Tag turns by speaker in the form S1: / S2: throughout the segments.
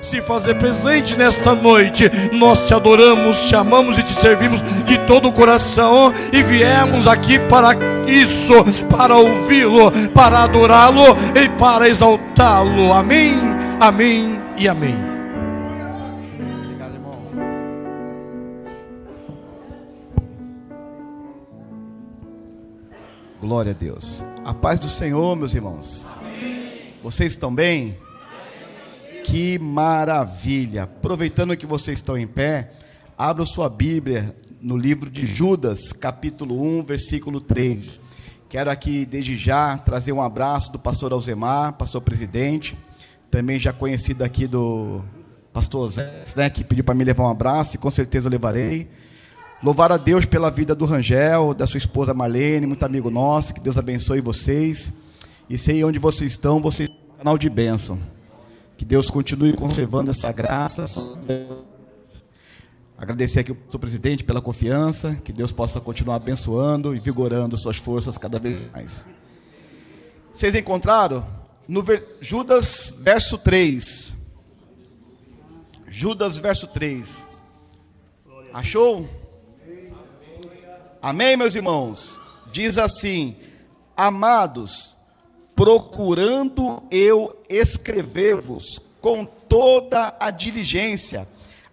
S1: se fazer presente nesta noite. Nós te adoramos, te amamos e te servimos de todo o coração e viemos aqui para isso, para ouvi-lo, para adorá-lo e para exaltá-lo. Amém, amém e amém.
S2: Obrigado, irmão. Glória a Deus. A paz do Senhor, meus irmãos. Amém. Vocês estão bem? Que maravilha! Aproveitando que vocês estão em pé, abra sua Bíblia no livro de Judas, capítulo 1, versículo 3. Quero aqui, desde já, trazer um abraço do pastor Alzemar, pastor presidente, também já conhecido aqui do pastor Zé, né, que pediu para me levar um abraço, e com certeza eu levarei. Louvar a Deus pela vida do Rangel, da sua esposa Marlene, muito amigo nosso, que Deus abençoe vocês. E sei onde vocês estão, vocês são um canal de bênção. Que Deus continue conservando essa graça. Agradecer aqui ao pastor presidente pela confiança. Que Deus possa continuar abençoando e vigorando suas forças cada vez mais. Vocês encontraram? No Judas, verso 3. Judas, verso 3. Achou? Amém, meus irmãos? Diz assim: amados, procurando eu escrever-vos com toda a diligência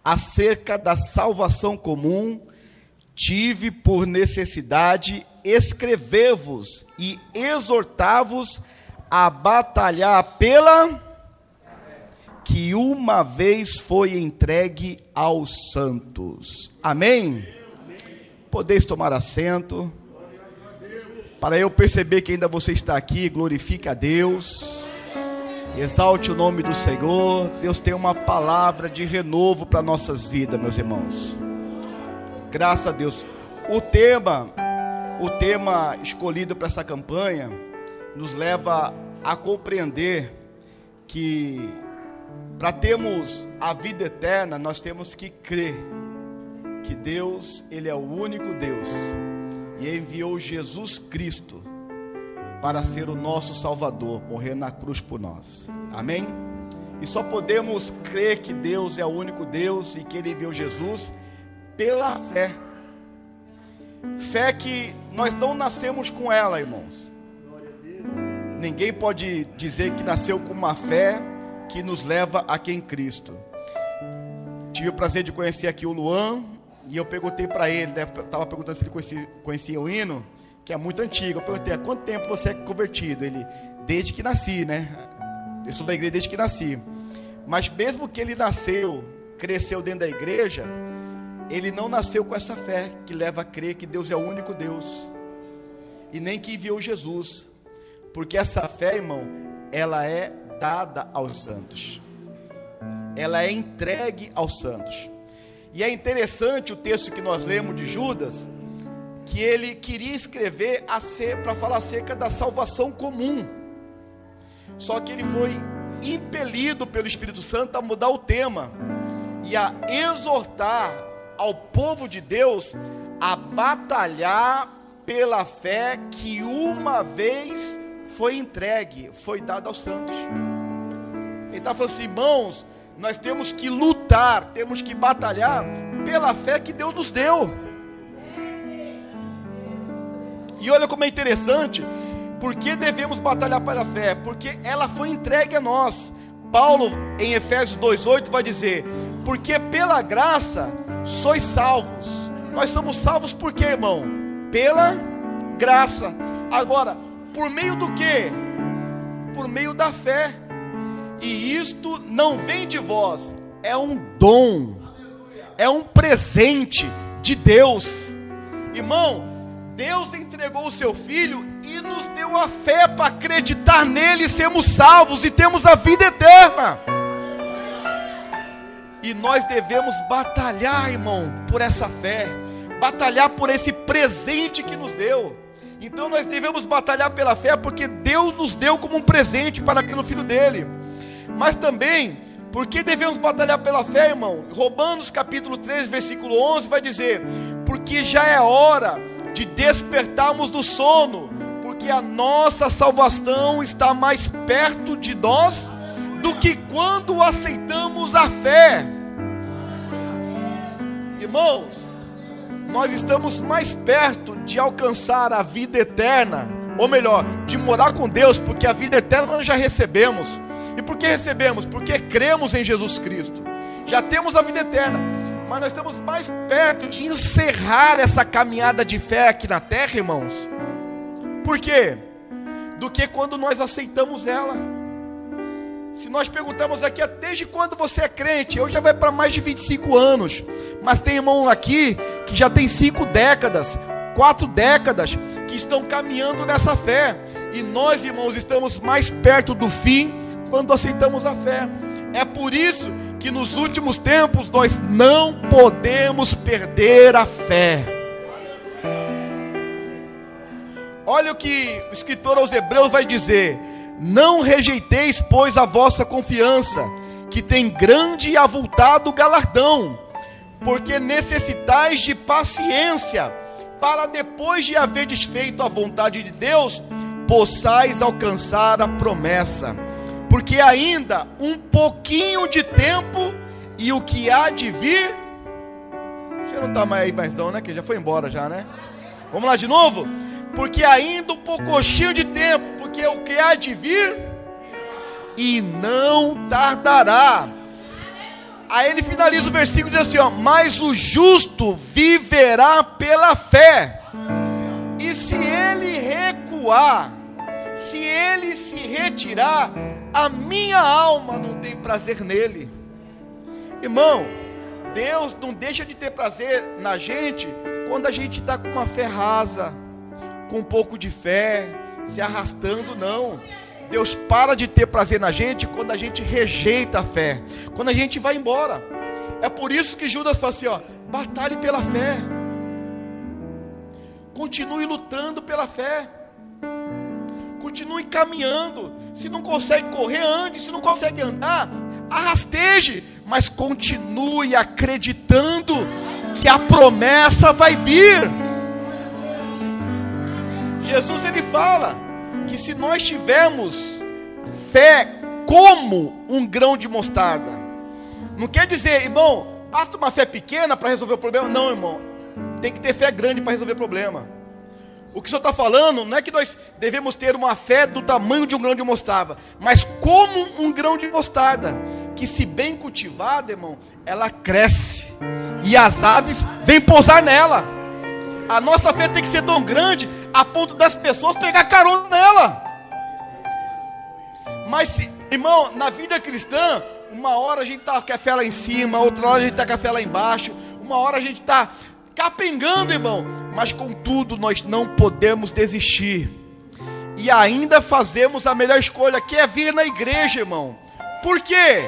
S2: acerca da salvação comum, tive por necessidade escrever-vos e exortar-vos a batalhar pela que uma vez foi entregue aos santos. Amém? Podeis tomar assento. Para eu perceber que ainda você está aqui, glorifique a Deus, exalte o nome do Senhor. Deus tem uma palavra de renovo para nossas vidas, meus irmãos. Graças a Deus. O tema escolhido para essa campanha nos leva a compreender que para termos a vida eterna, nós temos que crer que Deus, Ele é o único Deus. E enviou Jesus Cristo para ser o nosso Salvador, morrer na cruz por nós. Amém? E só podemos crer que Deus é o único Deus e que Ele enviou Jesus pela fé. Fé que nós não nascemos com ela, irmãos. Ninguém pode dizer que nasceu com uma fé que nos leva a quem Cristo. Tive o prazer de conhecer aqui o Luan. E eu perguntei para ele, né, estava perguntando se ele conhecia o hino, que é muito antigo. Eu perguntei: há quanto tempo você é convertido? Ele: desde que nasci, né? Eu sou da igreja desde que nasci. Mas mesmo que ele cresceu dentro da igreja, ele não nasceu com essa fé que leva a crer que Deus é o único Deus. E nem que enviou Jesus. Porque essa fé, irmão, ela é dada aos santos. Ela é entregue aos santos. E é interessante o texto que nós lemos de Judas, que ele queria escrever para falar acerca da salvação comum. Só que ele foi impelido pelo Espírito Santo a mudar o tema e a exortar ao povo de Deus a batalhar pela fé que uma vez foi entregue, foi dada aos santos. Ele está falando assim: irmãos, nós temos que lutar, temos que batalhar pela fé que Deus nos deu. E olha como é interessante. Por que devemos batalhar pela fé? Porque ela foi entregue a nós. Paulo, em Efésios 2,8, vai dizer: porque pela graça sois salvos. Nós somos salvos por quê, irmão? Pela graça. Agora, por meio do quê? Por meio da fé. E isto não vem de vós, é um dom, é um presente de Deus. Irmão, Deus entregou o seu Filho e nos deu a fé para acreditar nele e sermos salvos e temos a vida eterna. E nós devemos batalhar, irmão, por essa fé, batalhar por esse presente que nos deu. Então nós devemos batalhar pela fé porque Deus nos deu como um presente para aquele Filho dele. Mas também, por que devemos batalhar pela fé, irmão? Romanos capítulo 3, versículo 11 vai dizer: porque já é hora de despertarmos do sono, porque a nossa salvação está mais perto de nós do que quando aceitamos a fé. Irmãos, nós estamos mais perto de alcançar a vida eterna, ou melhor, de morar com Deus, porque a vida eterna nós já recebemos. E por que recebemos? Porque cremos em Jesus Cristo. Já temos a vida eterna, mas nós estamos mais perto de encerrar essa caminhada de fé aqui na terra, irmãos. Por quê? Do que quando nós aceitamos ela. Se nós perguntamos aqui, desde quando você é crente? Eu já vai para mais de 25 anos. Mas tem irmão aqui que já tem 5 décadas, 4 décadas, que estão caminhando nessa fé. E nós, irmãos, estamos mais perto do fim quando aceitamos a fé. É por isso que nos últimos tempos nós não podemos perder a fé. Olha o que o escritor aos Hebreus vai dizer: não rejeiteis, pois, a vossa confiança, que tem grande e avultado galardão, porque necessitais de paciência, para depois de haverdes feito a vontade de Deus, possais alcançar a promessa. Porque ainda um pouquinho de tempo, e o que há de vir... Você não está mais aí mais não, né? Que já foi embora já, né? Vamos lá de novo? Porque ainda um pouquinho de tempo, porque o que há de vir, e não tardará. Aí ele finaliza o versículo e diz assim, ó: mas o justo viverá pela fé, e se ele recuar, se ele se retirar, a minha alma não tem prazer nele. Irmão, Deus não deixa de ter prazer na gente quando a gente está com uma fé rasa, com um pouco de fé, se arrastando, não. Deus para de ter prazer na gente quando a gente rejeita a fé, quando a gente vai embora. É por isso que Judas fala assim, ó: batalhe pela fé, continue lutando pela fé, continue caminhando. Se não consegue correr, ande. Se não consegue andar, arrasteje, mas continue acreditando que a promessa vai vir. Jesus, ele fala que se nós tivermos fé como um grão de mostarda, não quer dizer, irmão, basta uma fé pequena para resolver o problema. Não, irmão, tem que ter fé grande para resolver o problema. O que o Senhor está falando não é que nós devemos ter uma fé do tamanho de um grão de mostarda, mas como um grão de mostarda, que se bem cultivada, irmão, ela cresce, e as aves vêm pousar nela. A nossa fé tem que ser tão grande, a ponto das pessoas pegar carona nela. Mas, irmão, na vida cristã, uma hora a gente está com a fé lá em cima, outra hora a gente está com a fé lá embaixo, uma hora a gente está capengando, irmão, mas contudo nós não podemos desistir, e ainda fazemos a melhor escolha, que é vir na igreja, irmão. Por quê?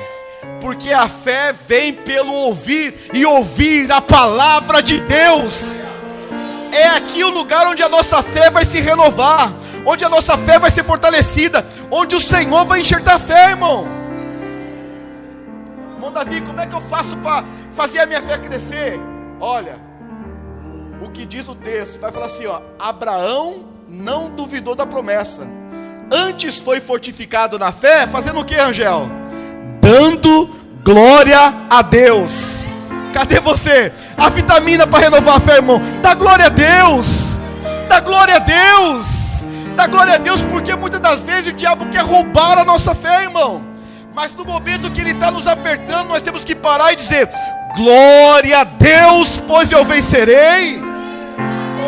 S2: Porque a fé vem pelo ouvir, e ouvir a palavra de Deus. É aqui o lugar onde a nossa fé vai se renovar, onde a nossa fé vai ser fortalecida, onde o Senhor vai enxertar a fé, irmão. Irmão Davi, como é que eu faço para fazer a minha fé crescer? Olha, o que diz o texto, vai falar assim, ó: Abraão não duvidou da promessa, antes foi fortificado na fé, fazendo o que, Angel? Dando glória a Deus. Cadê você? A vitamina para renovar a fé, irmão. Dá glória a Deus. Dá glória a Deus. Dá glória a Deus, porque muitas das vezes o diabo quer roubar a nossa fé, irmão. Mas no momento que ele está nos apertando, nós temos que parar e dizer: glória a Deus, pois eu vencerei.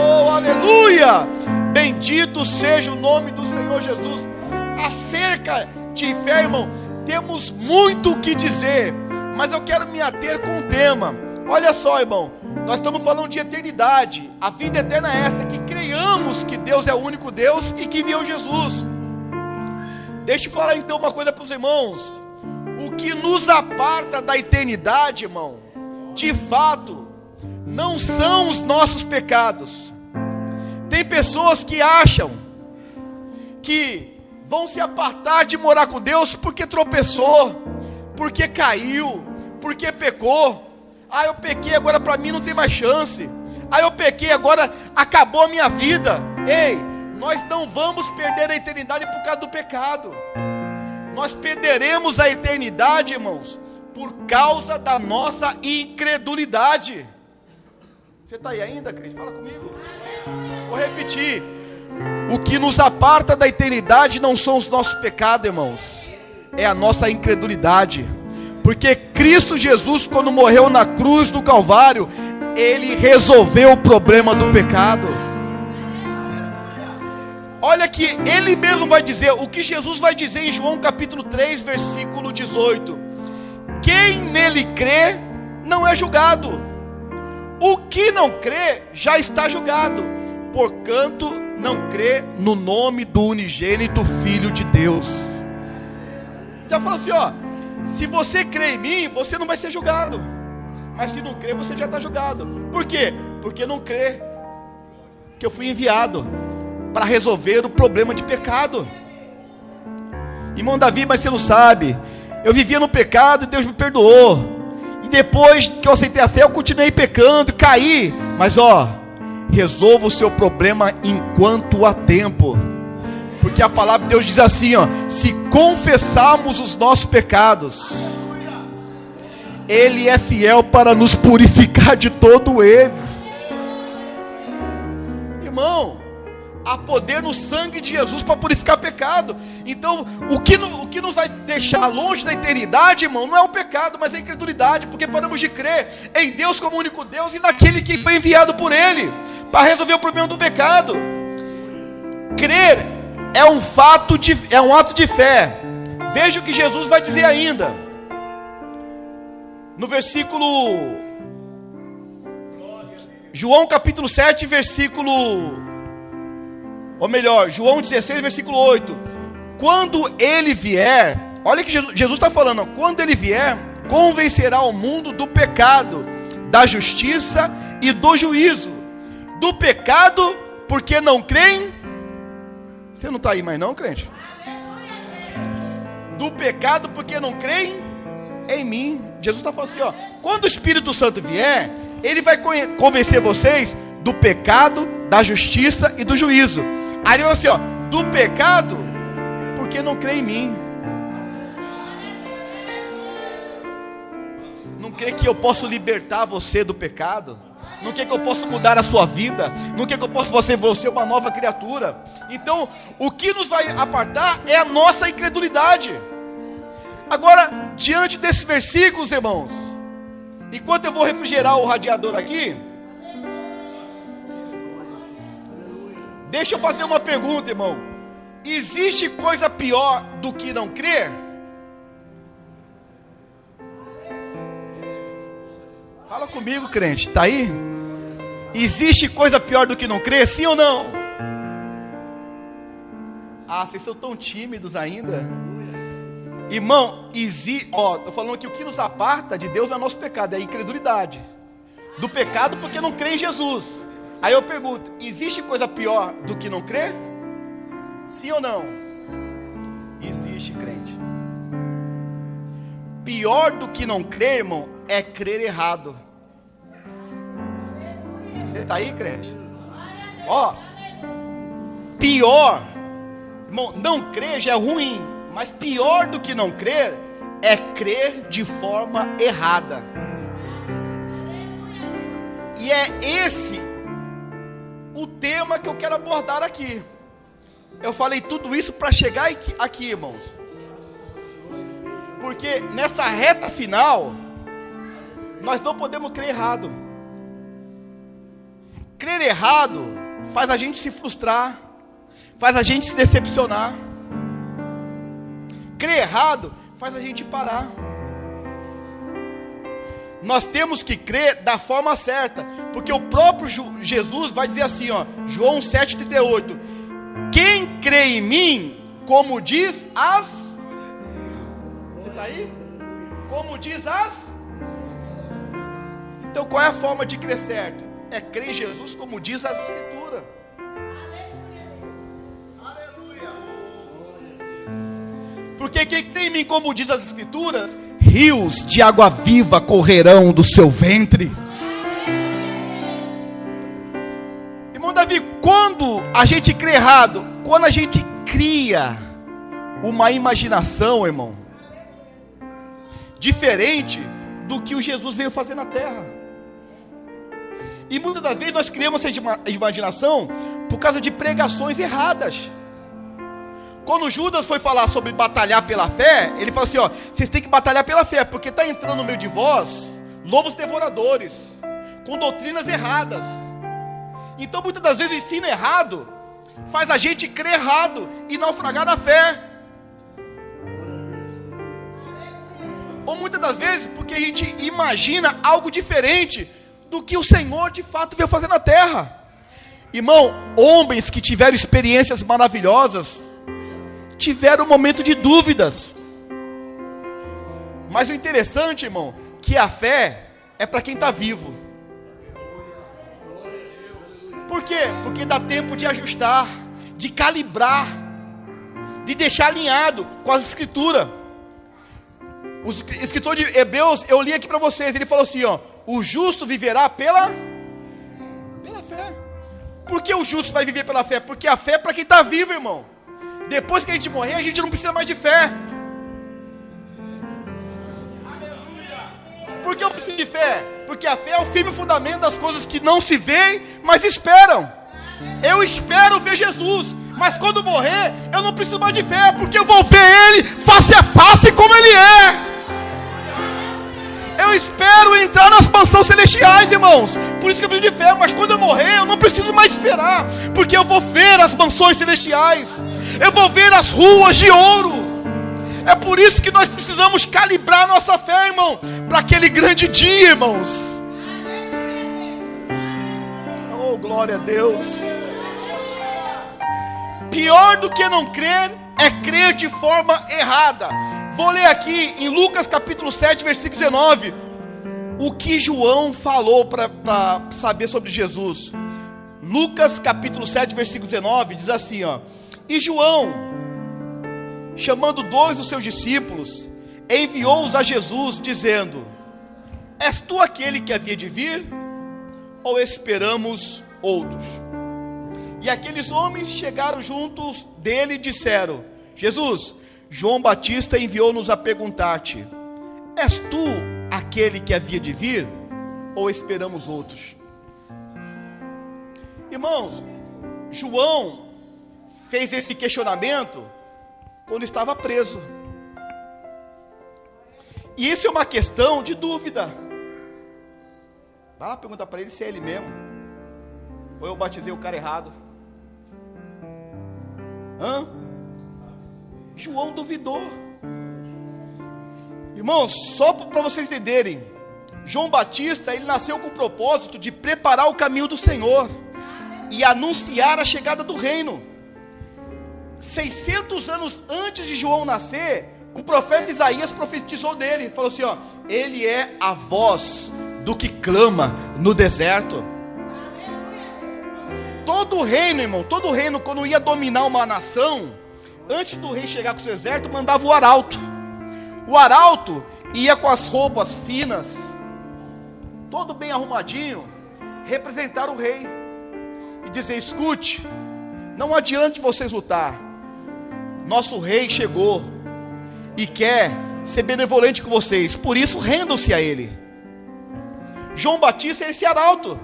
S2: Oh, aleluia! Bendito seja o nome do Senhor Jesus. Acerca de fé, irmão, temos muito o que dizer, mas eu quero me ater com o tema. Olha só, irmão, nós estamos falando de eternidade. A vida eterna é essa, que creiamos que Deus é o único Deus e que enviou Jesus. Deixa eu falar então uma coisa para os irmãos. O que nos aparta da eternidade, irmão, de fato, não são os nossos pecados. Tem pessoas que acham que vão se apartar de morar com Deus porque tropeçou, porque caiu, porque pecou. Ah, eu pequei, agora para mim não tem mais chance. Ah, eu pequei, agora acabou a minha vida. Ei, nós não vamos perder a eternidade por causa do pecado. nós perderemos a eternidade, irmãos, por causa da nossa incredulidade. Você está aí ainda, crente? Fala comigo. Vou repetir. O que nos aparta da eternidade não são os nossos pecados, irmãos, é a nossa incredulidade. Porque Cristo Jesus, quando morreu na cruz do Calvário, Ele resolveu o problema do pecado. Olha que Ele mesmo vai dizer, o que Jesus vai dizer em João capítulo 3, versículo 18. Quem nele crê, não é julgado. O que não crê, já está julgado, porquanto não crê no nome do unigênito Filho de Deus. Já falou assim, ó, se você crê em mim, você não vai ser julgado. Mas se não crê, você já está julgado. Por quê? Porque não crê que eu fui enviado para resolver o problema de pecado. Irmão Davi, mas você não sabe, eu vivia no pecado e Deus me perdoou, e depois que eu aceitei a fé, eu continuei pecando, caí. Mas ó, resolva o seu problema enquanto há tempo, porque a palavra de Deus diz assim, ó, se confessarmos os nossos pecados, Ele é fiel para nos purificar de todo eles. Irmão, há poder no sangue de Jesus para purificar pecado. Então, o que nos vai deixar longe da eternidade, irmão, não é o pecado, mas a incredulidade, porque paramos de crer em Deus como único Deus e naquele que foi enviado por Ele para resolver o problema do pecado. Crer é um ato de fé. Veja o que Jesus vai dizer ainda no versículo João capítulo 7, versículo, ou melhor, João 16, versículo 8. Quando Ele vier, olha que Jesus está falando, quando Ele vier, convencerá o mundo do pecado, da justiça e do juízo. Do pecado, porque não creem. Você não está aí mais não, crente? Do pecado, porque não creem em mim. Jesus está falando assim, ó, quando o Espírito Santo vier, Ele vai convencer vocês do pecado, da justiça e do juízo. Aí ele fala assim, ó, do pecado, porque não crê em mim. Não crê que eu posso libertar você do pecado? Não quer que eu possa mudar a sua vida? Não quer que eu possa fazer você uma nova criatura? Então, o que nos vai apartar é a nossa incredulidade. Agora, diante desses versículos, irmãos, enquanto eu vou refrigerar o radiador aqui, deixa eu fazer uma pergunta, irmão. Existe coisa pior do que não crer? Fala comigo, crente, está aí? Existe coisa pior do que não crer, sim ou não? Ah, vocês são tão tímidos ainda. Irmão, estou falando que o que nos aparta de Deus é o nosso pecado, é a incredulidade. Do pecado porque não crê em Jesus. Aí eu pergunto, existe coisa pior do que não crer? Sim ou não? Existe, crente. Pior do que não crer, irmão, é crer errado. Você está aí, crente? Ó, pior, irmão, não crer já é ruim, mas pior do que não crer é crer de forma errada. E é esse o tema que eu quero abordar aqui. Eu falei tudo isso para chegar aqui, irmãos, porque nessa reta final nós não podemos crer errado. Crer errado faz a gente se frustrar, faz a gente se decepcionar. Crer errado faz a gente parar. Nós temos que crer da forma certa, porque o próprio Jesus vai dizer assim, ó, João 7,38: quem crê em mim, como diz as... Você está aí? Como diz as... Então qual é a forma de crer certo? É crer em Jesus como diz as Escrituras. Aleluia. Porque quem crê em mim como diz as Escrituras, rios de água viva correrão do seu ventre. Irmão Davi, quando a gente crê errado, quando a gente cria uma imaginação, irmão, diferente do que o Jesus veio fazer na terra. E muitas das vezes nós criamos essa imaginação por causa de pregações erradas. Quando Judas foi falar sobre batalhar pela fé, ele falou assim, ó, vocês têm que batalhar pela fé, porque está entrando no meio de vós lobos devoradores, com doutrinas erradas. Então muitas das vezes o ensino errado faz a gente crer errado e naufragar na fé. Ou muitas das vezes porque a gente imagina algo diferente do que o Senhor de fato veio fazer na terra. Irmão, homens que tiveram experiências maravilhosas tiveram um momento de dúvidas. Mas o interessante, irmão, que a fé é para quem está vivo. Por quê? Porque dá tempo de ajustar, de calibrar, de deixar alinhado com as escrituras. O escritor de Hebreus, eu li aqui para vocês, ele falou assim, ó, o justo viverá pela fé. Por que o justo vai viver pela fé? Porque a fé é para quem está vivo, irmão. Depois que a gente morrer, a gente não precisa mais de fé. Por que eu preciso de fé? Porque a fé é o firme fundamento das coisas que não se veem, mas esperam. Eu espero ver Jesus, mas quando morrer, eu não preciso mais de fé, porque eu vou ver Ele face a face como Ele é. Eu espero entrar nas mansões celestiais, irmãos. Por isso que eu preciso de fé, mas quando eu morrer, eu não preciso mais esperar, porque eu vou ver as mansões celestiais. Eu vou ver as ruas de ouro. É por isso que nós precisamos calibrar nossa fé, irmão, para aquele grande dia, irmãos. Oh, glória a Deus. Pior do que não crer é crer de forma errada. Vou ler aqui em Lucas capítulo 7, versículo 19, o que João falou para saber sobre Jesus. Lucas capítulo 7, versículo 19, diz assim, ó: e João, chamando 2 dos seus discípulos, enviou-os a Jesus, dizendo: és tu aquele que havia de vir, ou esperamos outros? E aqueles homens chegaram juntos dele e disseram: Jesus, João Batista enviou-nos a perguntar-te: és tu aquele que havia de vir, ou esperamos outros? Irmãos, João fez esse questionamento quando estava preso. E isso é uma questão de dúvida. Vai lá perguntar para ele se é ele mesmo, ou eu batizei o cara errado. João duvidou. Irmãos, só para vocês entenderem, João Batista, ele nasceu com o propósito de preparar o caminho do Senhor e anunciar a chegada do reino. 600 anos antes de João nascer, o profeta Isaías profetizou dele, falou assim, ó: ele é a voz do que clama no deserto. Todo reino, irmão, todo reino, quando ia dominar uma nação, antes do rei chegar com o seu exército, mandava o arauto. O arauto ia com as roupas finas, todo bem arrumadinho, representar o rei e dizer: escute, não adianta vocês lutar, nosso rei chegou e quer ser benevolente com vocês, por isso rendam-se a ele. João Batista era esse arauto,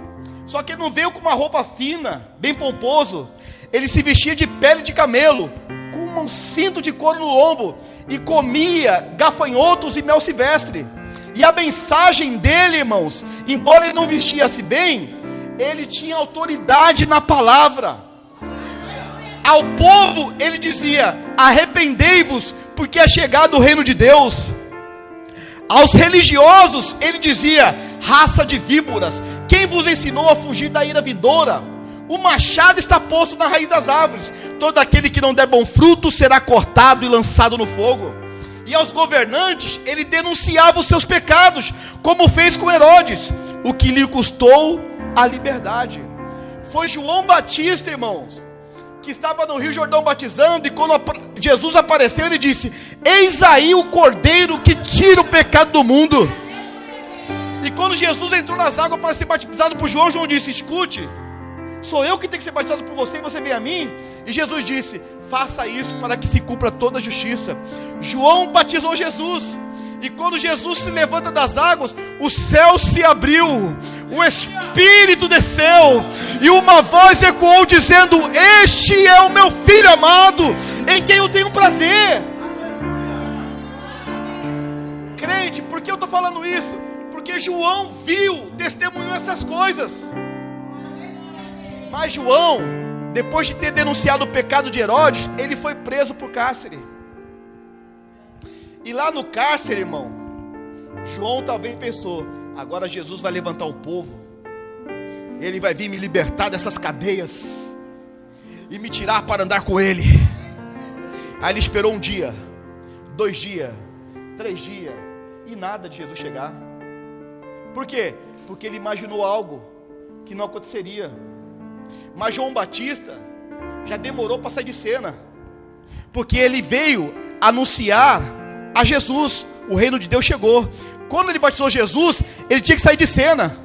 S2: só que ele não veio com uma roupa fina, bem pomposo. Ele se vestia de pele de camelo, com um cinto de couro no lombo, e comia gafanhotos e mel silvestre. E a mensagem dele, irmãos, embora ele não vestia-se bem, ele tinha autoridade na palavra. Ao povo ele dizia: arrependei-vos, porque é chegado o reino de Deus. Aos religiosos ele dizia: raça de víboras, quem vos ensinou a fugir da ira vindoura? O machado está posto na raiz das árvores, todo aquele que não der bom fruto será cortado e lançado no fogo. E aos governantes ele denunciava os seus pecados, como fez com Herodes, o que lhe custou a liberdade. Foi João Batista, irmãos, que estava no Rio Jordão batizando, e quando Jesus apareceu, ele disse: eis aí o cordeiro que tira o pecado do mundo. E quando Jesus entrou nas águas para ser batizado por João, João disse: escute, Sou eu que tenho que ser batizado por você e você vem a mim? E Jesus disse: faça isso para que se cumpra toda a justiça. João batizou Jesus. E quando Jesus se levanta das águas, o céu se abriu, o Espírito desceu, e uma voz ecoou dizendo: este é o meu Filho amado, em quem eu tenho prazer. Crente, por que eu estou falando isso? Porque João viu, testemunhou essas coisas. Mas João, depois de ter denunciado o pecado de Herodes, ele foi preso por cárcere. E lá no cárcere, irmão, João talvez pensou: agora Jesus vai levantar o povo, ele vai vir me libertar dessas cadeias e me tirar para andar com ele. Aí ele esperou um dia, 2 dias, 3 dias, e nada de Jesus chegar. Por quê? Porque ele imaginou algo que não aconteceria. Mas João Batista já demorou para sair de cena, porque ele veio anunciar a Jesus. O reino de Deus chegou. Quando ele batizou Jesus, ele tinha que sair de cena,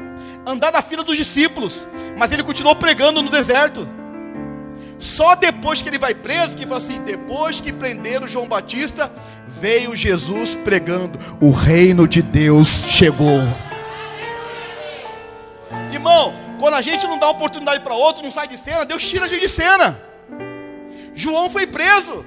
S2: andar na fila dos discípulos, mas ele continuou pregando no deserto. Só depois que ele vai preso, que fala assim: depois que prenderam João Batista, veio Jesus pregando: o reino de Deus chegou. Irmão, quando a gente não dá oportunidade para outro, não sai de cena, Deus tira a gente de cena. João foi preso.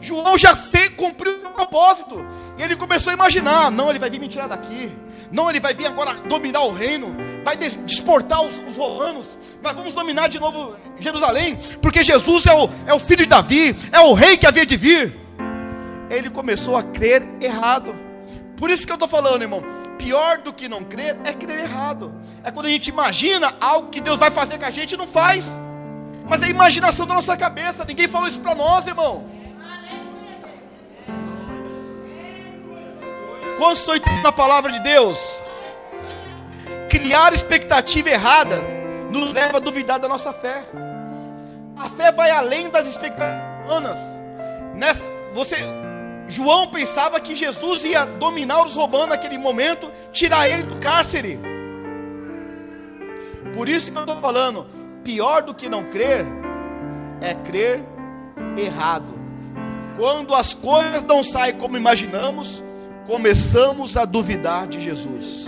S2: João já cumpriu o seu propósito. E ele começou a imaginar: não, ele vai vir me tirar daqui. Não, ele vai vir agora dominar o reino. Vai desportar os romanos. Nós vamos dominar de novo Jerusalém. Porque Jesus é o filho de Davi. É o rei que havia de vir. Ele começou a crer errado. Por isso que eu estou falando, irmão, pior do que não crer é crer errado. É quando a gente imagina algo que Deus vai fazer com a gente e não faz. Mas é a imaginação da nossa cabeça. Ninguém falou isso para nós, irmão. Quando estou entendendo a palavra de Deus, criar expectativa errada nos leva a duvidar da nossa fé. A fé vai além das expectativas humanas. João pensava que Jesus ia dominar os romanos naquele momento, tirar ele do cárcere. Por isso que eu estou falando, pior do que não crer é crer errado. Quando as coisas não saem como imaginamos, começamos a duvidar de Jesus.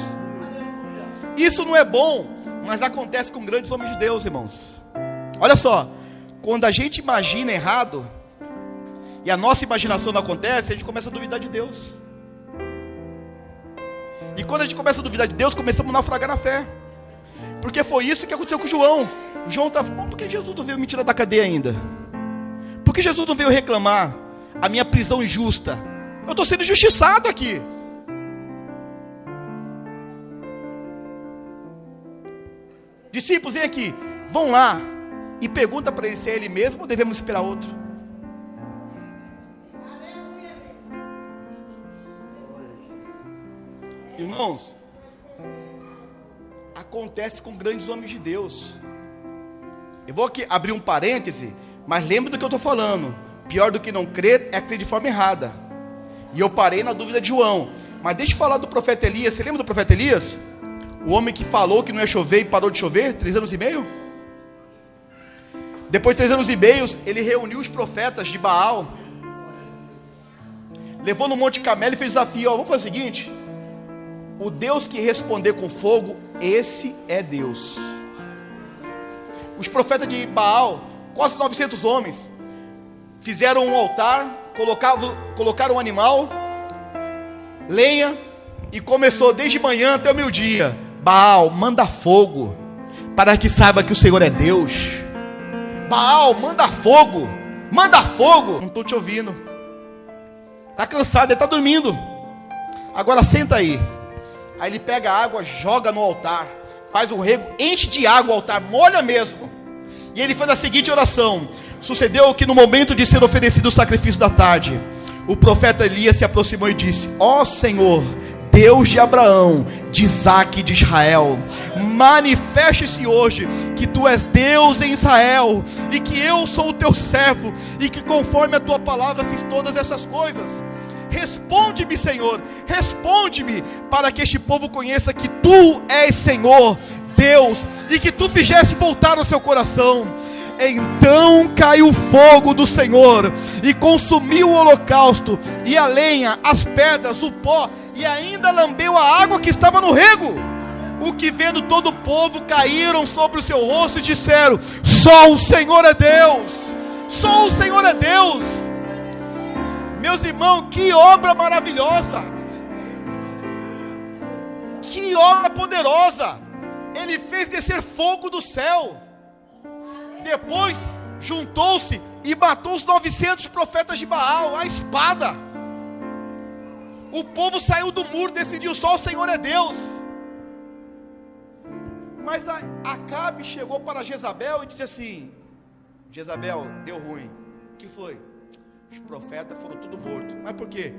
S2: Isso não é bom, mas acontece com grandes homens de Deus, irmãos. Olha só, quando a gente imagina errado e a nossa imaginação não acontece, a gente começa a duvidar de Deus. E quando a gente começa a duvidar de Deus, começamos a naufragar na fé. Porque foi isso que aconteceu com João. João estava falando: por que Jesus não veio me tirar da cadeia ainda? Por que Jesus não veio reclamar a minha prisão injusta? Eu estou sendo injustiçado aqui. Discípulos, vem aqui, vão lá e pergunta para ele se é ele mesmo ou devemos esperar outro. Irmãos, acontece com grandes homens de Deus. Eu vou aqui abrir um parêntese, mas lembra do que eu estou falando. Pior do que não crer é crer de forma errada. E eu parei na dúvida de João. Mas deixa eu falar do profeta Elias. Você lembra do profeta Elias? O homem que falou que não ia chover e parou de chover 3 anos e meio. Depois de 3 anos e meio, ele reuniu os profetas de Baal, levou no Monte Carmelo e fez desafio: vamos fazer o seguinte, o Deus que responder com fogo, esse é Deus. Os profetas de Baal, quase 900 homens, fizeram um altar, colocaram um animal, lenha, e começou desde manhã até o meio-dia: Baal, manda fogo, para que saiba que o Senhor é Deus. Baal, manda fogo, manda fogo. Não estou te ouvindo. Está cansado, ele está dormindo. Agora senta aí. Aí ele pega a água, joga no altar, faz um rego, enche de água o altar, molha mesmo. E ele faz a seguinte oração: sucedeu que no momento de ser oferecido o sacrifício da tarde, o profeta Elias se aproximou e disse: ó Senhor, Deus de Abraão, de Isaque e de Israel, manifeste-se hoje que tu és Deus em Israel, e que eu sou o teu servo, e que conforme a tua palavra fiz todas essas coisas. Responde-me, Senhor, responde-me, para que este povo conheça que tu és Senhor, Deus, e que tu fizeste voltar o seu coração. Então caiu o fogo do Senhor, e consumiu o holocausto, e a lenha, as pedras, o pó, e ainda lambeu a água que estava no rego. O que vendo todo o povo, caíram sobre o seu rosto e disseram: só o Senhor é Deus, só o Senhor é Deus. Meus irmãos, que obra maravilhosa, que obra poderosa. Ele fez descer fogo do céu. Depois juntou-se e matou os 900 profetas de Baal, a espada. O povo saiu do muro, decidiu: só o Senhor é Deus. Mas Acabe chegou para Jezabel e disse assim: Jezabel, deu ruim. O que foi? Os profetas foram tudo mortos. Mas por quê?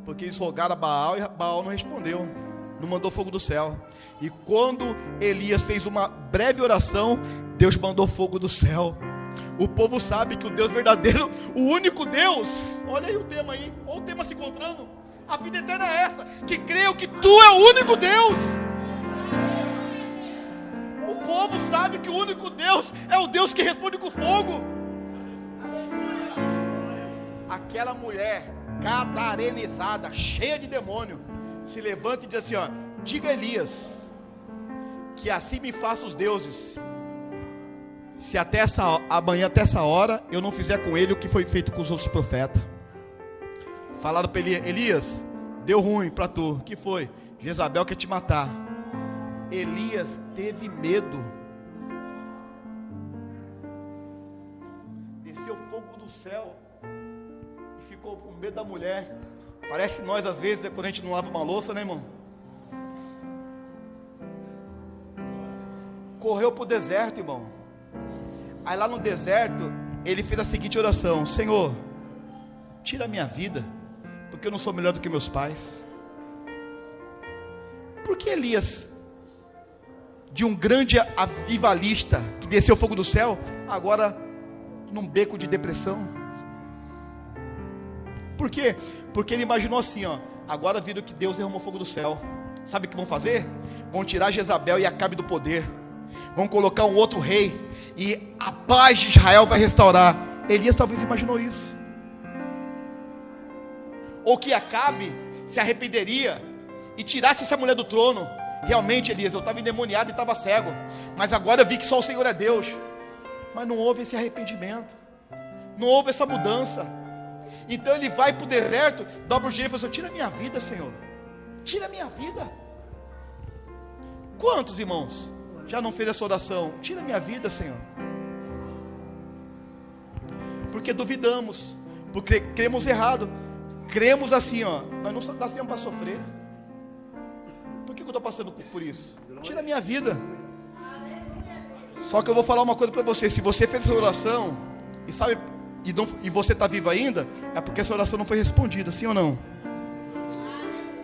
S2: Porque eles rogaram a Baal e Baal não respondeu, não mandou fogo do céu. E quando Elias fez uma breve oração, Deus mandou fogo do céu. O povo sabe que o Deus verdadeiro, o único Deus, olha aí o tema aí, olha o tema se encontrando. A vida eterna é essa, que creio que tu é o único Deus. O povo sabe que o único Deus é o Deus que responde com fogo. Aquela mulher cadarenizada, cheia de demônio, se levanta e diz assim: ó, diga a Elias que assim me faça os deuses, se amanhã até essa hora eu não fizer com ele o que foi feito com os outros profetas. Falaram para Elias: deu ruim para tu. O que foi? Jezabel quer te matar. Elias teve medo. Desceu fogo do céu e ficou com medo da mulher. Parece nós às vezes, né, quando a gente não lava uma louça, né, irmão? Correu para o deserto, irmão. Aí lá no deserto ele fez a seguinte oração: Senhor, tira a minha vida, porque eu não sou melhor do que meus pais. Por que Elias, de um grande avivalista que desceu fogo do céu, agora num beco de depressão? Por quê? Porque ele imaginou assim, ó: agora viram que Deus derramou fogo do céu, sabe o que vão fazer? Vão tirar Jezabel e Acabe do poder, vão colocar um outro rei, e a paz de Israel vai restaurar. Elias talvez imaginou isso. Ou que Acabe se arrependeria e tirasse essa mulher do trono. Realmente, Elias, eu estava endemoniado e estava cego, mas agora eu vi que só o Senhor é Deus. Mas não houve esse arrependimento, não houve essa mudança. Então ele vai para o deserto, dobra o joelho e fala assim: tira a minha vida, Senhor, tira a minha vida. Quantos irmãos já não fez essa oração? Tira a minha vida, Senhor. Porque duvidamos, porque cremos errado. Cremos assim, ó: nós não nascemos para sofrer. Por que eu estou passando por isso? Tira a minha vida. Só que eu vou falar uma coisa para você: se você fez essa oração e sabe, e você está vivo ainda, é porque essa oração não foi respondida, sim ou não?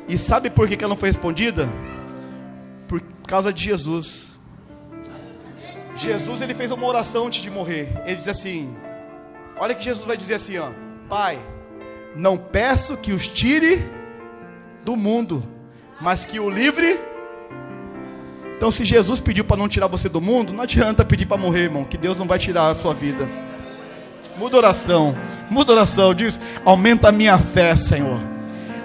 S2: E sabe por que ela não foi respondida? Por causa de Jesus. Jesus, ele fez uma oração antes de morrer. Ele diz assim, olha que Jesus vai dizer assim, ó: Pai, não peço que os tire do mundo, mas que o livre. Então, se Jesus pediu para não tirar você do mundo, não adianta pedir para morrer, irmão, que Deus não vai tirar a sua vida. Muda oração, diz: aumenta a minha fé, Senhor,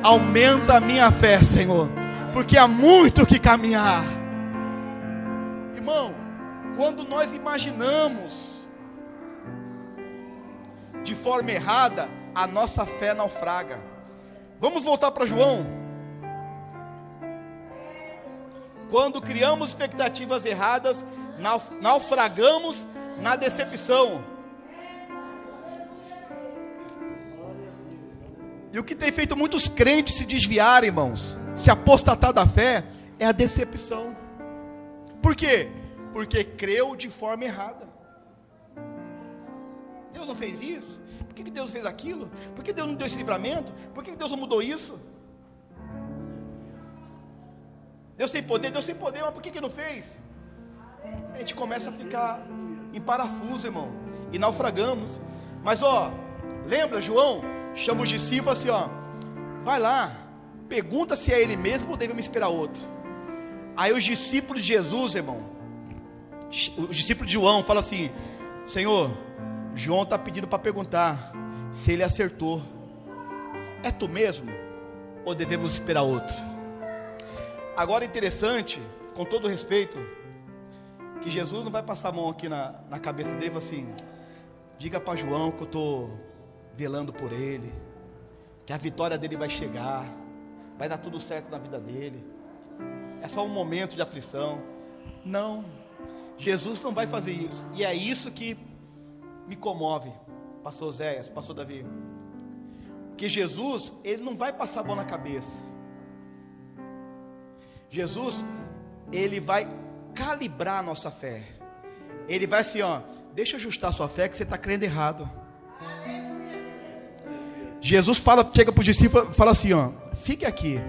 S2: aumenta a minha fé, Senhor, porque há muito que caminhar. Irmão, quando nós imaginamos de forma errada, a nossa fé naufraga. Vamos voltar para João. Quando criamos expectativas erradas, naufragamos na decepção. E o que tem feito muitos crentes se desviarem, irmãos, se apostatar da fé, é a decepção. Por quê? Porque creu de forma errada. Deus não fez isso? Por que Deus fez aquilo? Por que Deus não deu esse livramento? Por que Deus não mudou isso? Deus tem poder, mas por que não fez? A gente começa a ficar em parafuso, irmão, e naufragamos. Mas ó, lembra, João chama os discípulos assim, ó: vai lá, pergunta se é ele mesmo ou devemos esperar outro. Aí os discípulos de Jesus, irmão, O discípulo de João fala assim: Senhor, João está pedindo para perguntar se ele acertou. É tu mesmo? Ou devemos esperar outro? Agora é interessante, com todo respeito, que Jesus não vai passar a mão aqui na cabeça dele e falar assim: diga para João que eu estou velando por ele, que a vitória dele vai chegar, vai dar tudo certo na vida dele, é só um momento de aflição. Não, Jesus não vai fazer isso. E é isso que me comove, pastor Oséias, pastor Davi, que Jesus, ele não vai passar a mão na cabeça. Jesus, ele vai calibrar a nossa fé. Ele vai assim, ó, deixa eu ajustar a sua fé que você está crendo errado. Jesus chega para os discípulos e fala assim, ó, fique aqui.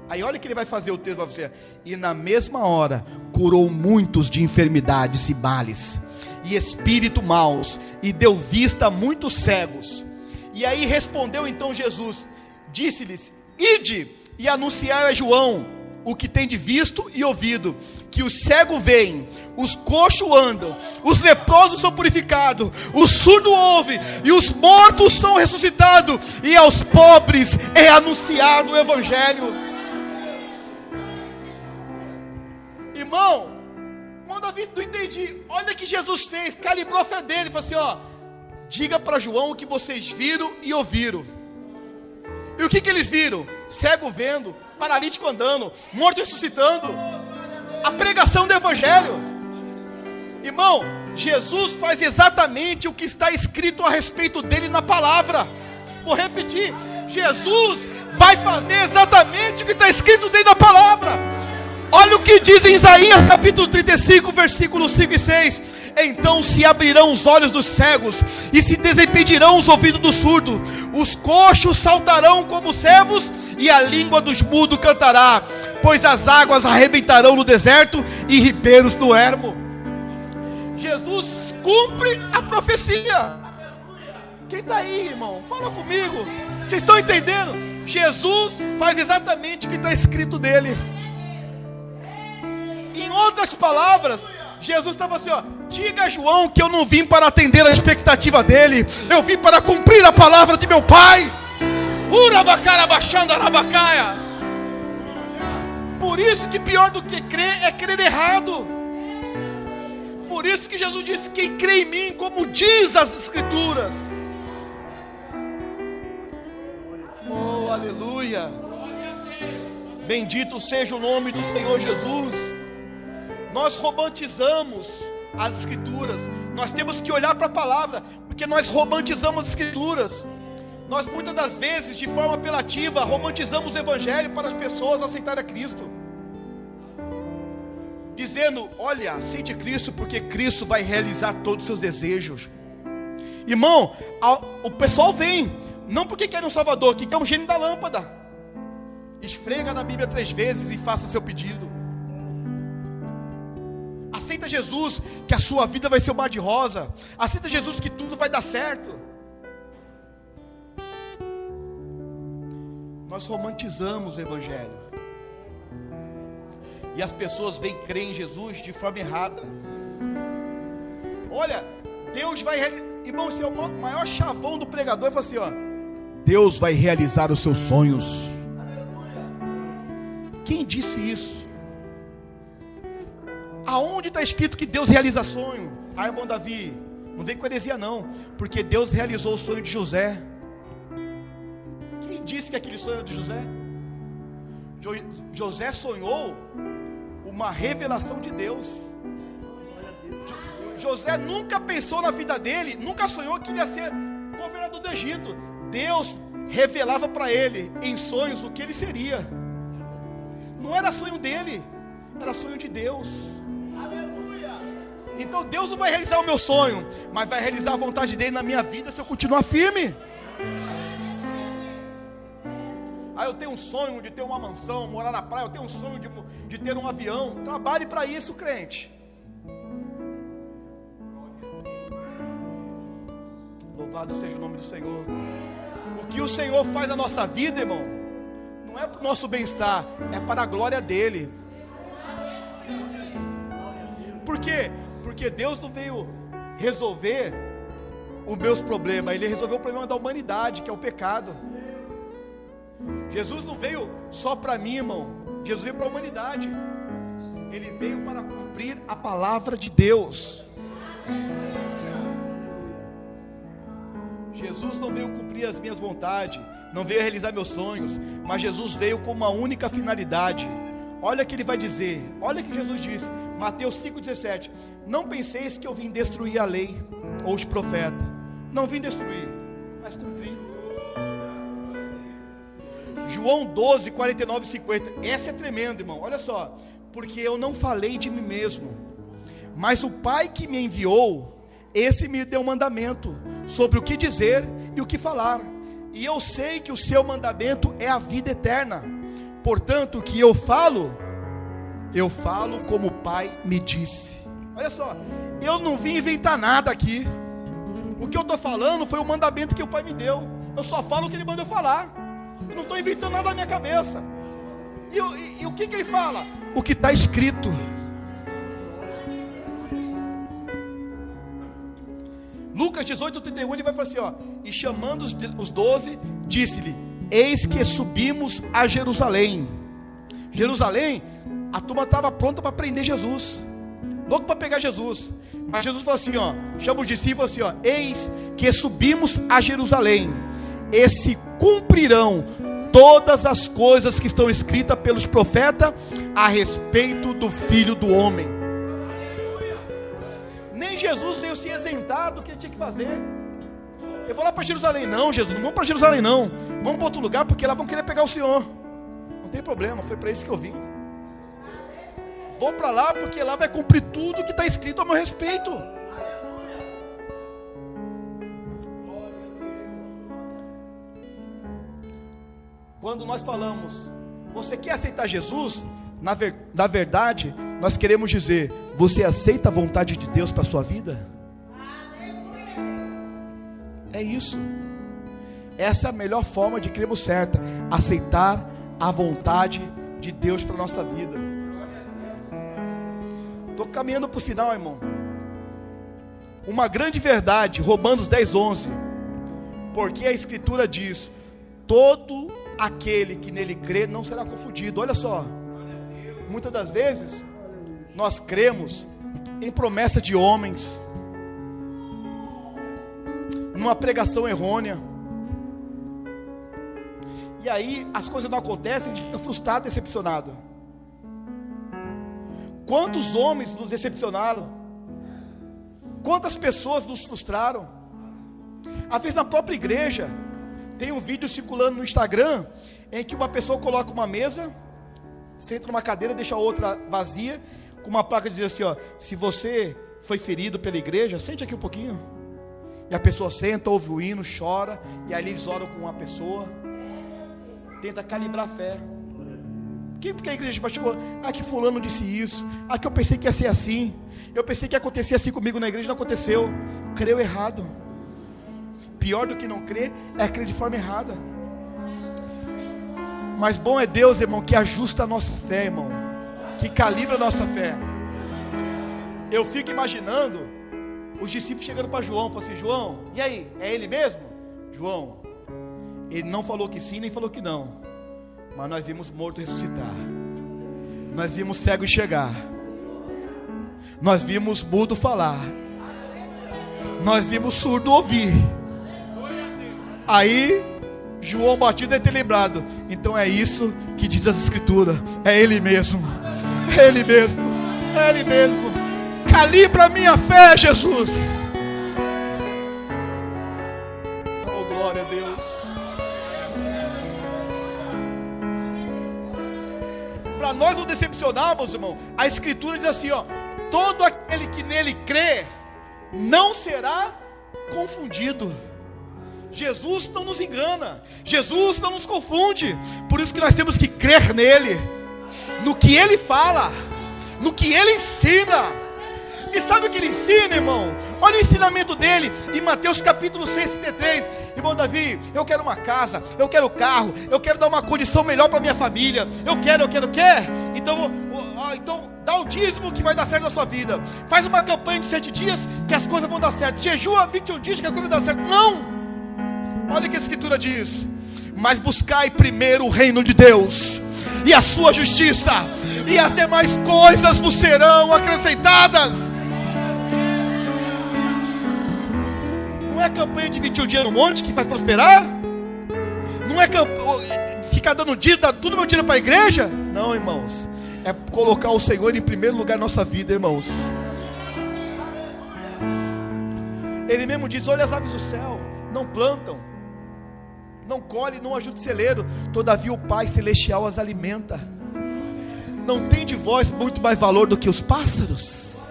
S2: Aí olha o que ele vai fazer, o texto vai dizer: e na mesma hora curou muitos de enfermidades e males, e espíritos maus, e deu vista a muitos cegos. E aí respondeu então Jesus, disse-lhes: ide e anunciai a João o que tem de visto e ouvido, que os cegos veem, os coxos andam, os leprosos são purificados, os surdos ouvem, e os mortos são ressuscitados, e aos pobres é anunciado o Evangelho. Irmão Davi, não entendi. Olha o que Jesus fez, calibrou a fé dele, falou assim, ó, diga para João o que vocês viram e ouviram. E o que eles viram? Cego vendo, paralítico andando, morto ressuscitando, a pregação do Evangelho. Irmão, Jesus faz exatamente o que está escrito a respeito dele na palavra. Vou repetir, Jesus vai fazer exatamente o que está escrito dele na palavra. Olha o que diz em Isaías capítulo 35, versículos 5 e 6. Então se abrirão os olhos dos cegos, e se desimpedirão os ouvidos dos surdos, os coxos saltarão como servos, e a língua dos mudos cantará, pois as águas arrebentarão no deserto, e ribeiros no ermo. Jesus cumpre a profecia. Quem está aí, irmão? Fala comigo. Vocês estão entendendo? Jesus faz exatamente o que está escrito dele. Em outras palavras, Jesus estava assim, ó, diga a João que eu não vim para atender a expectativa dele, eu vim para cumprir a palavra de meu Pai. Por isso que pior do que crer é crer errado. Por isso que Jesus disse: quem crê em mim, como diz as Escrituras. Oh, aleluia. Bendito seja o nome do Senhor Jesus. Nós romantizamos as Escrituras. Nós temos que olhar para a palavra, porque nós romantizamos as Escrituras. Nós muitas das vezes, de forma apelativa, romantizamos o Evangelho para as pessoas aceitarem a Cristo, dizendo: olha, aceite Cristo, porque Cristo vai realizar todos os seus desejos. Irmão, o pessoal vem, não porque quer um Salvador, que quer um gênio da lâmpada. Esfrega na Bíblia 3 vezes e faça seu pedido. Aceita Jesus, que a sua vida vai ser um mar de rosa. Aceita Jesus, que tudo vai dar certo. Nós romantizamos o Evangelho, e as pessoas vêm crer em Jesus de forma errada. Olha, Deus vai irmão, esse é o maior chavão do pregador. Ele fala assim, ó, Deus vai realizar os seus sonhos. Quem disse isso? Aonde está escrito que Deus realiza sonho? Ah, irmão Davi, não vem com heresia não, porque Deus realizou o sonho de José. Quem disse que aquele sonho era de José? José sonhou uma revelação de Deus. José nunca pensou na vida dele, nunca sonhou que ele ia ser governador do Egito. Deus revelava para ele em sonhos o que ele seria. Não era sonho dele, era sonho de Deus. Aleluia! Então Deus não vai realizar o meu sonho, mas vai realizar a vontade dele na minha vida se eu continuar firme. Ah, eu tenho um sonho de ter uma mansão, morar na praia, eu tenho um sonho de ter um avião. Trabalhe para isso, crente. Louvado seja o nome do Senhor. O que o Senhor faz na nossa vida, irmão, não é para o nosso bem-estar, é para a glória dele. Porque Porque Deus não veio resolver os meus problemas, Ele resolveu o problema da humanidade, que é o pecado. Jesus não veio só para mim, irmão. Jesus veio para a humanidade. Ele veio para cumprir a palavra de Deus. Jesus não veio cumprir as minhas vontades, não veio realizar meus sonhos, mas Jesus veio com uma única finalidade. Olha o que ele vai dizer, olha o que Jesus disse, Mateus 5,17: não penseis que eu vim destruir a lei ou os profetas. Não vim destruir, mas cumprir. João 12, 49 e 50. Essa é tremenda, irmão, olha só. Porque eu não falei de mim mesmo, mas o Pai que me enviou, esse me deu um mandamento sobre o que dizer e o que falar. E eu sei que o seu mandamento é a vida eterna. Portanto, o que eu falo como o Pai me disse. Olha só, eu não vim inventar nada aqui. O que eu estou falando foi o mandamento que o Pai me deu. Eu só falo o que Ele manda eu falar. Eu não estou inventando nada na minha cabeça. E o que Ele fala? O que está escrito. Lucas 18, 31, ele vai falar assim, ó: e chamando os 12, disse-lhe: eis que subimos a Jerusalém. Jerusalém, a turma estava pronta para prender Jesus, louco para pegar Jesus. Mas Jesus falou assim, ó, chama os discípulos assim, ó: eis que subimos a Jerusalém, e se cumprirão todas as coisas que estão escritas pelos profetas a respeito do Filho do Homem. Nem Jesus veio se isentar do que ele tinha que fazer. Eu vou lá para Jerusalém. Não, Jesus, não vamos para Jerusalém não. Vamos para outro lugar, porque lá vão querer pegar o Senhor. Não tem problema, foi para isso que eu vim. Vou para lá, porque lá vai cumprir tudo que está escrito a meu respeito. Quando nós falamos, você quer aceitar Jesus? Na verdade, nós queremos dizer, você aceita a vontade de Deus para a sua vida? É isso. Essa é a melhor forma de crermos certa. Aceitar a vontade de Deus para a nossa vida. Estou caminhando para o final, irmão. Uma grande verdade, Romanos 10, 11. Porque a Escritura diz: todo aquele que nele crê não será confundido. Olha só. Muitas das vezes nós cremos em promessa de homens, numa pregação errônea, e aí as coisas não acontecem, a gente fica frustrado, decepcionado. Quantos homens nos decepcionaram? Quantas pessoas nos frustraram? Às vezes na própria igreja tem um vídeo circulando no Instagram em que uma pessoa coloca uma mesa, senta numa cadeira, deixa a outra vazia, com uma placa dizendo assim, ó: se você foi ferido pela igreja, sente aqui um pouquinho. E a pessoa senta, ouve o hino, chora, e aí eles oram com a pessoa, tenta calibrar a fé. Porque a igreja chegou, que fulano disse isso, que eu pensei que ia ser assim, eu pensei que ia acontecer assim comigo na igreja, não aconteceu. Creu errado. Pior do que não crer é crer de forma errada. Mas bom é Deus, irmão, que ajusta a nossa fé, irmão, que calibra a nossa fé. Eu fico imaginando os discípulos chegando para João, falando assim: João, e aí, é ele mesmo? João, ele não falou que sim, nem falou que não, mas nós vimos morto ressuscitar, nós vimos cego enxergar, nós vimos mudo falar, nós vimos surdo ouvir. Aí João Batista deve ter lembrado: então é isso que diz as Escrituras, é Ele mesmo, é Ele mesmo, é Ele mesmo. Calibra a minha fé, Jesus. Oh, glória a Deus. Para nós não decepcionarmos, irmão, a Escritura diz assim, ó: todo aquele que nele crê não será confundido. Jesus não nos engana, Jesus não nos confunde. Por isso que nós temos que crer nele, no que ele fala, no que ele ensina. E sabe o que ele ensina, irmão? Olha o ensinamento dele em Mateus capítulo 6, 33. Irmão Davi, eu quero uma casa, eu quero carro, eu quero dar uma condição melhor para minha família, eu quero, quer? Então Dá o dízimo que vai dar certo na sua vida. Faz uma campanha de 7 dias que as coisas vão dar certo. Jejua 21 dias que as coisas vão dar certo. Não! Olha o que a Escritura diz: mas buscai primeiro o reino de Deus e a sua justiça, e as demais coisas vos serão acrescentadas. Não é campanha de 21 dias no monte que faz prosperar? Não é ficar dando dia, dar tudo meu dinheiro para a igreja? Não, irmãos. É colocar o Senhor em primeiro lugar na nossa vida, irmãos. Ele mesmo diz: olha as aves do céu, não plantam, não colhem, não ajuntam celeiro, todavia o Pai Celestial as alimenta. Não tem de vós muito mais valor do que os pássaros?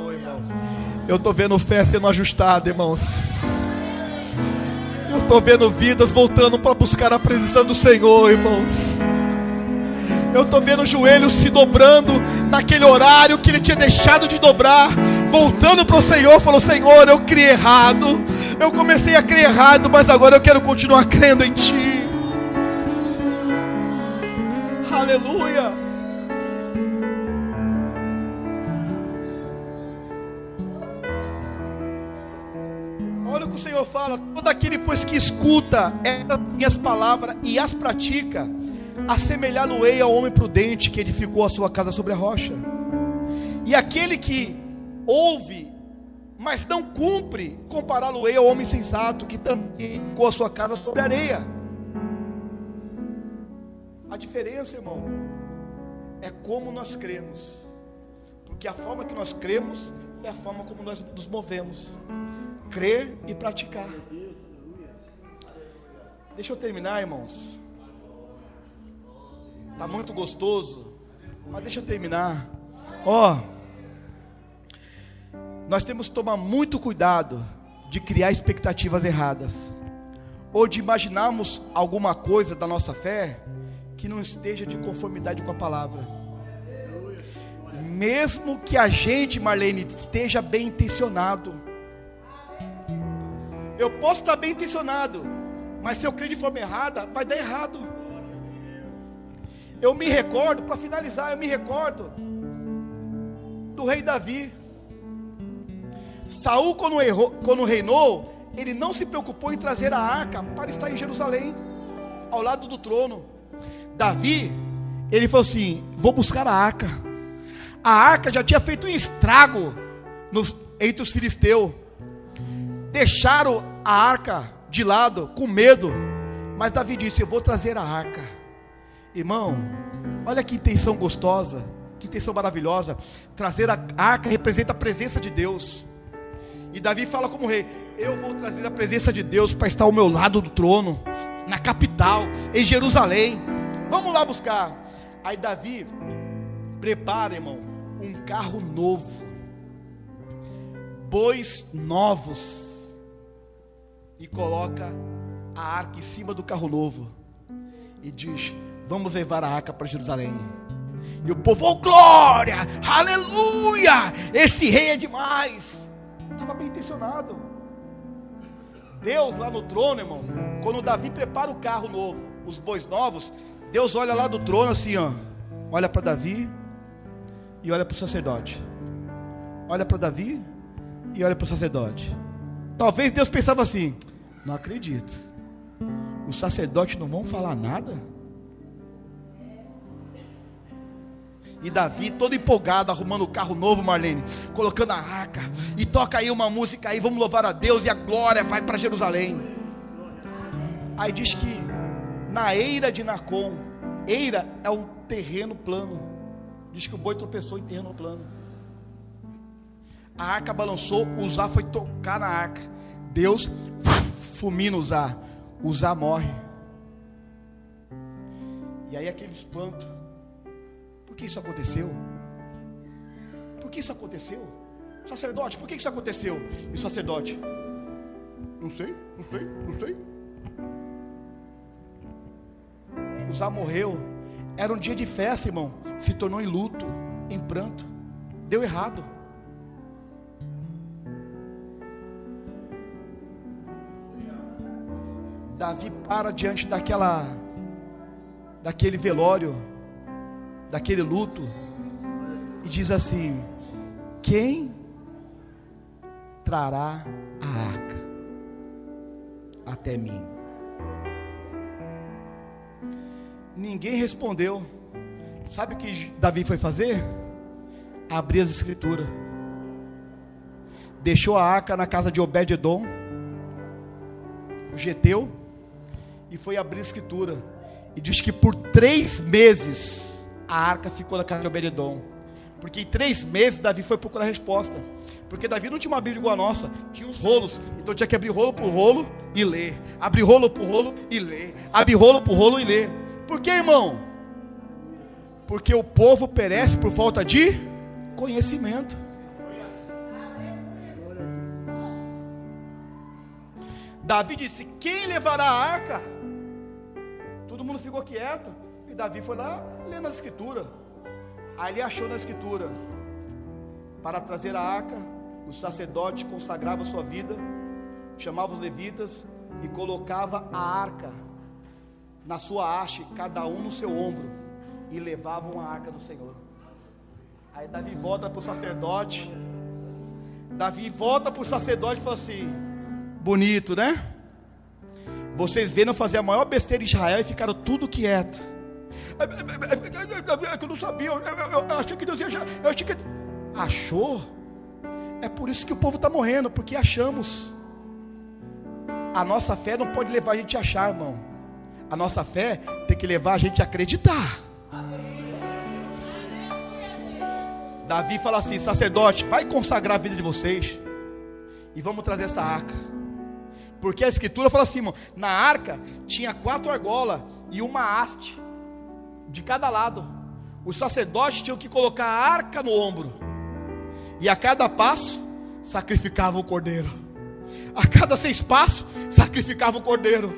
S2: Oh, irmãos, eu estou vendo fé sendo ajustada, irmãos. Eu estou vendo vidas voltando para buscar a presença do Senhor, irmãos. Eu estou vendo joelhos se dobrando naquele horário que ele tinha deixado de dobrar, voltando para o Senhor. Falou: Senhor, eu criei errado, eu comecei a crer errado, mas agora eu quero continuar crendo em Ti. Aleluia. Olha o que o Senhor fala: todo aquele, pois, que escuta essas minhas palavras e as pratica, assemelhá-lo-ei ao homem prudente que edificou a sua casa sobre a rocha. E aquele que ouve, mas não cumpre, compará-lo-ei ao homem sensato que também edificou a sua casa sobre a areia. A diferença, irmão, é como nós cremos, porque a forma que nós cremos é a forma como nós nos movemos. Crer e praticar. Deixa eu terminar, irmãos. Está muito gostoso, mas deixa eu terminar. Nós temos que tomar muito cuidado de criar expectativas erradas, ou de imaginarmos alguma coisa da nossa fé que não esteja de conformidade com a palavra. Mesmo que a gente, Marlene, esteja bem intencionado. Eu posso estar bem intencionado, mas se eu crer de forma errada, vai dar errado. Eu me recordo, para finalizar, do rei Davi. Saul, quando reinou, ele não se preocupou em trazer a arca para estar em Jerusalém, ao lado do trono. Davi, ele falou assim: vou buscar a arca. A arca já tinha feito um estrago entre os filisteus. Deixaram a arca de lado, com medo. Mas Davi disse: eu vou trazer a arca. Irmão, olha que intenção gostosa, que intenção maravilhosa. Trazer a arca representa a presença de Deus. E Davi fala como rei: eu vou trazer a presença de Deus para estar ao meu lado do trono, na capital, em Jerusalém. Vamos lá buscar. Aí Davi prepara, irmão, um carro novo, bois novos, e coloca a arca em cima do carro novo e diz: vamos levar a arca para Jerusalém. E o povo: oh glória, aleluia, esse rei é demais. Estava bem intencionado. Deus lá no trono, irmão, quando Davi prepara o carro novo, os bois novos, Deus olha lá do trono assim, olha para Davi e olha para o sacerdote. Olha para Davi e olha para o sacerdote. Talvez Deus pensava assim: não acredito, os sacerdotes não vão falar nada? E Davi todo empolgado, arrumando o carro novo, Marlene, colocando a arca, e toca aí uma música aí, vamos louvar a Deus, e a glória vai para Jerusalém. Aí diz que na eira de Nacon, eira é um terreno plano, diz que o boi tropeçou em terreno plano. A arca balançou, Uzá foi tocar na arca, Deus fulmina Uzá morre. E aí aquele espanto: por que isso aconteceu? Por que isso aconteceu? Sacerdote, por que isso aconteceu? E o sacerdote: não sei. Uzá morreu. Era um dia de festa, irmão. Se tornou em luto, em pranto. Deu errado. Davi para diante daquele velório, daquele luto, e diz assim: quem trará a arca até mim? Ninguém respondeu. Sabe o que Davi foi fazer? Abrir as escrituras. Deixou a arca na casa de Obed-edom, o geteu, e foi abrir a escritura. E diz que por 3 meses a arca ficou na casa de Obed-edom. Porque em 3 meses Davi foi procurar a resposta. Porque Davi não tinha uma Bíblia igual a nossa, tinha uns rolos. Então tinha que abrir rolo por rolo e ler. Abrir rolo por rolo e ler. Abrir rolo por rolo e ler. Por que, irmão? Porque o povo perece por falta de conhecimento. Davi disse: quem levará a arca? Todo mundo ficou quieto. E Davi foi lá lendo a escritura. Aí ele achou na escritura: para trazer a arca, o sacerdote consagrava sua vida, chamava os levitas e colocava a arca na sua haste, cada um no seu ombro, e levavam a arca do Senhor. Aí Davi volta para o sacerdote. Davi volta para o sacerdote e fala assim: bonito, né? Vocês viram fazer a maior besteira em Israel e ficaram tudo quieto. É que eu não sabia, eu achei que Deus ia achar. Eu achei que... Achou? É por isso que o povo está morrendo, porque achamos. A nossa fé não pode levar a gente a achar, irmão. A nossa fé tem que levar a gente a acreditar. Davi fala assim: sacerdote, vai consagrar a vida de vocês e vamos trazer essa arca. Porque a escritura fala assim, irmão, na arca tinha 4 argolas e uma haste de cada lado. Os sacerdotes tinham que colocar a arca no ombro, e a cada passo sacrificava o cordeiro. A cada 6 passos sacrificava o cordeiro.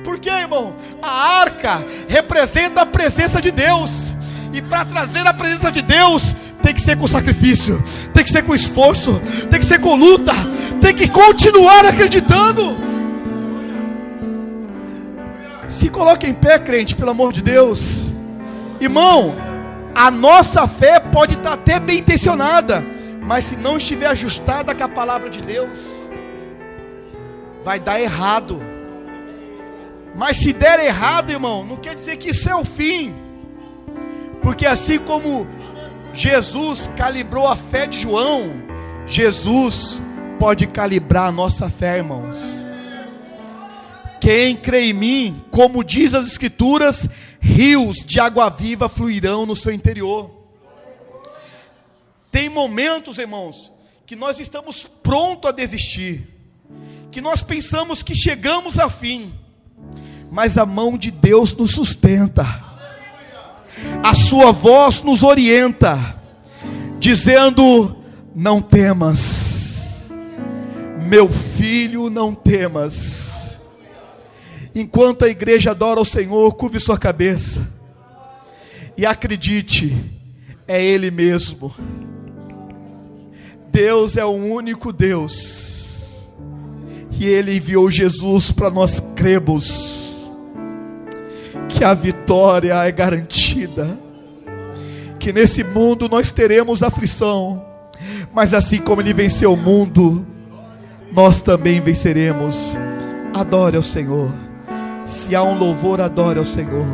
S2: Por quê, irmão? A arca representa a presença de Deus, e para trazer a presença de Deus tem que ser com sacrifício, tem que ser com esforço, tem que ser com luta, tem que continuar acreditando. Se coloque em pé, crente, pelo amor de Deus. Irmão, a nossa fé pode estar até bem intencionada, mas se não estiver ajustada com a palavra de Deus, vai dar errado. Mas se der errado, irmão, não quer dizer que isso é o fim. Porque assim como Jesus calibrou a fé de João, Jesus pode calibrar a nossa fé, irmãos. Quem crê em mim, como diz as escrituras, rios de água viva fluirão no seu interior. Tem momentos, irmãos, que nós estamos prontos a desistir, que nós pensamos que chegamos ao fim, mas a mão de Deus nos sustenta. A sua voz nos orienta, dizendo: não temas, meu filho, não temas. Enquanto a igreja adora ao Senhor, curve sua cabeça e acredite, é Ele mesmo. Deus é o único Deus, e Ele enviou Jesus para nós crermos que a vitória é garantida, que nesse mundo nós teremos aflição, mas assim como Ele venceu o mundo, nós também venceremos. Adore ao Senhor. Se há um louvor, adore ao Senhor.